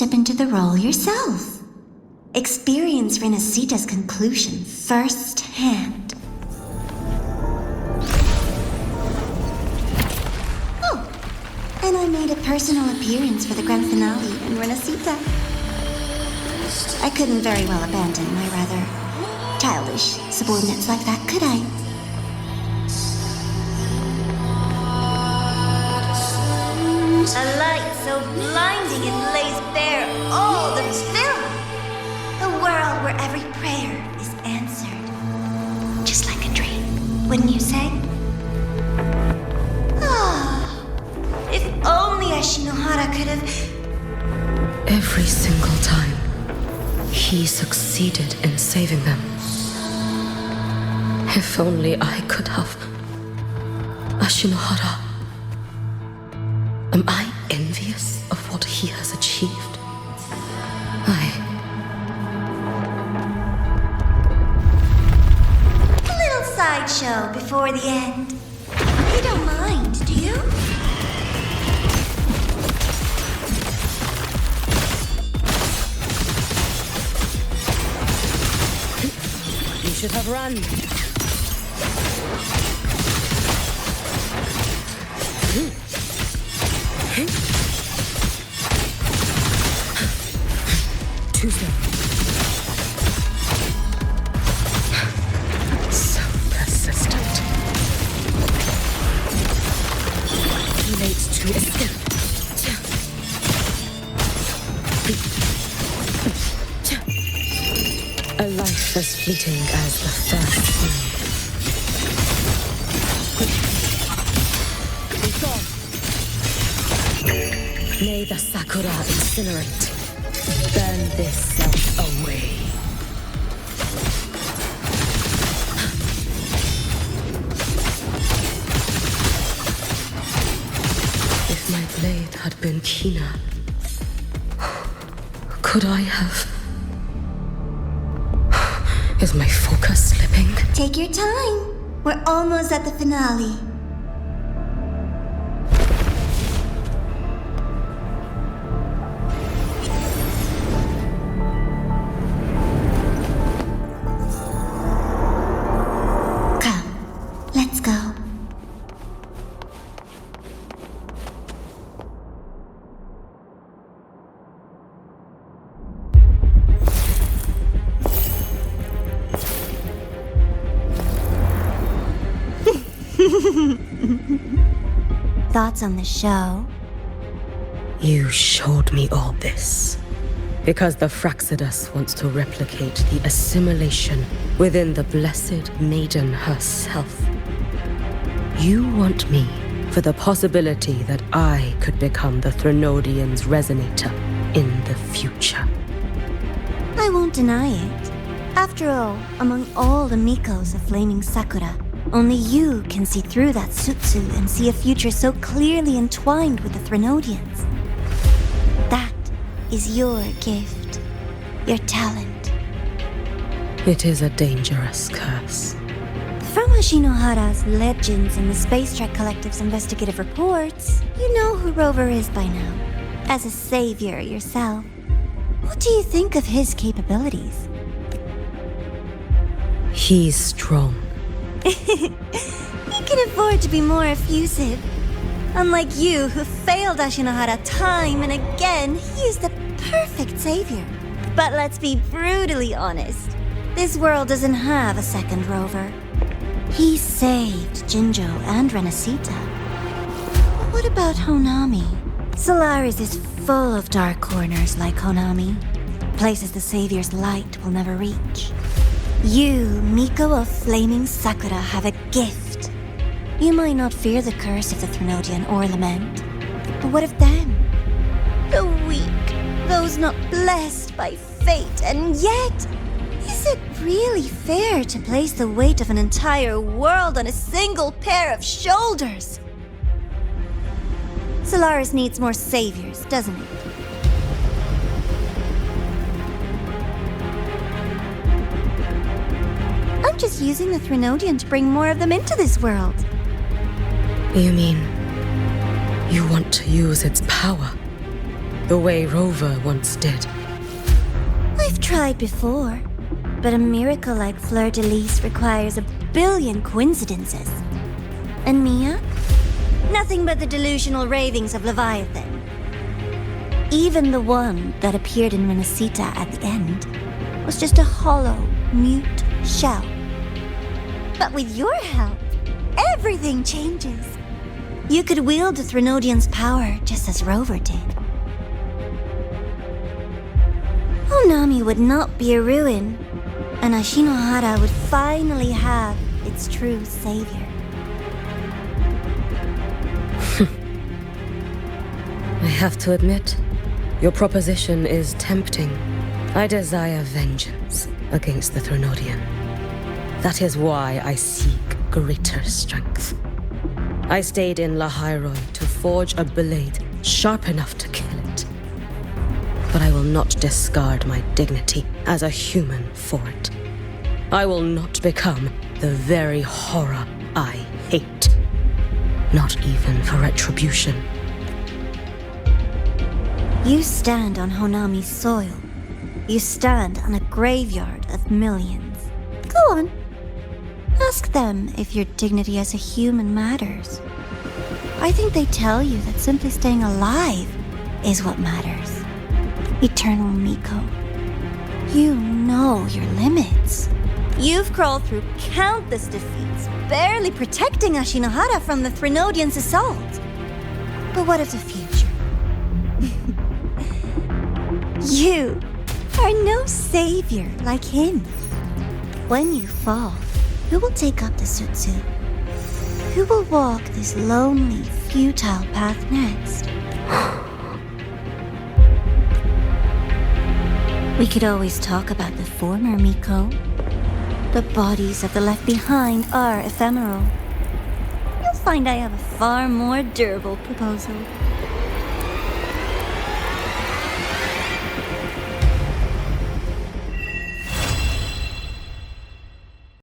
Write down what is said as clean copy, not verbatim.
step into the role yourself. Experience Renacita's conclusion firsthand. Oh, and I made a personal appearance for the grand finale in Renacita. I couldn't very well abandon my rather childish subordinates like that, could I? A light so blinding it lays bare all that is film. A world where every prayer is answered. Just like a dream, wouldn't you say? Ah, if only Ashinohara could have... Every single time, he succeeded in saving them. If only I could have... Ashinohara. Am I envious of what he has achieved? A little sideshow before the end. You don't mind, do you? You should have run. Too slow. So persistent. Too late to escape. A life as fleeting as the first sun. May the Sakura incinerate. Burn this self away. If my blade had been keener, could I have... Is my focus slipping? Take your time. We're almost at the finale. Thoughts on the show? You showed me all this because the Fraxidus wants to replicate the assimilation within the Blessed Maiden herself. You want me for the possibility that I could become the Threnodian's resonator in the future. I won't deny it. After all, among all the Mikos of Flaming Sakura, only you can see through that Sutsu and see a future so clearly entwined with the Threnodians. That is your gift, your talent. It is a dangerous curse. From Ashinohara's legends and the Space Trek Collective's investigative reports, you know who Rover is by now. As a savior yourself, what do you think of his capabilities? He's strong. He can afford to be more effusive. Unlike you, who failed Ashinohara time and again, he is the perfect savior. But let's be brutally honest. This world doesn't have a second Rover. He saved Jinjo and Renacita. But what about Honami? Solaris is full of dark corners like Honami. Places the savior's light will never reach. You, Miko of Flaming Sakura, have a gift. You might not fear the curse of the Threnodian or Lament, but what of them? The weak, those not blessed by fate, and yet, is it really fair to place the weight of an entire world on a single pair of shoulders? Solaris needs more saviors, doesn't it? I'm just using the Threnodian to bring more of them into this world. You mean, you want to use its power? the way Rover once did. I've tried before, but a miracle like Fleur-de-Lis requires a billion coincidences. And Mia? Nothing but the delusional ravings of Leviathan. Even the one that appeared in Renacita at the end was just a hollow, mute shell. But with your help, everything changes. You could wield the Threnodian's power just as Rover did. Honami would not be a ruin, and Ashinohara would finally have its true savior. I have to admit, your proposition is tempting. I desire vengeance against the Threnodian. That is why I seek greater strength. I stayed in Lahai-Roi to forge a blade sharp enough to kill it. But I will not discard my dignity as a human for it. I will not become the very horror I hate. Not even for retribution. You stand on Honami's soil. You stand on a graveyard of millions. Go on. Ask them if your dignity as a human matters. I think they tell you that simply staying alive is what matters. Eternal Miko, you know your limits. You've crawled through countless defeats, barely protecting Ashinohara from the Threnodian's assault. But what of the future? You are no savior like him. When you fall, who will take up the Sutsu? Who will walk this lonely, futile path next? We could always talk about the former, Miko. The bodies of the left behind are ephemeral. You'll find I have a far more durable proposal.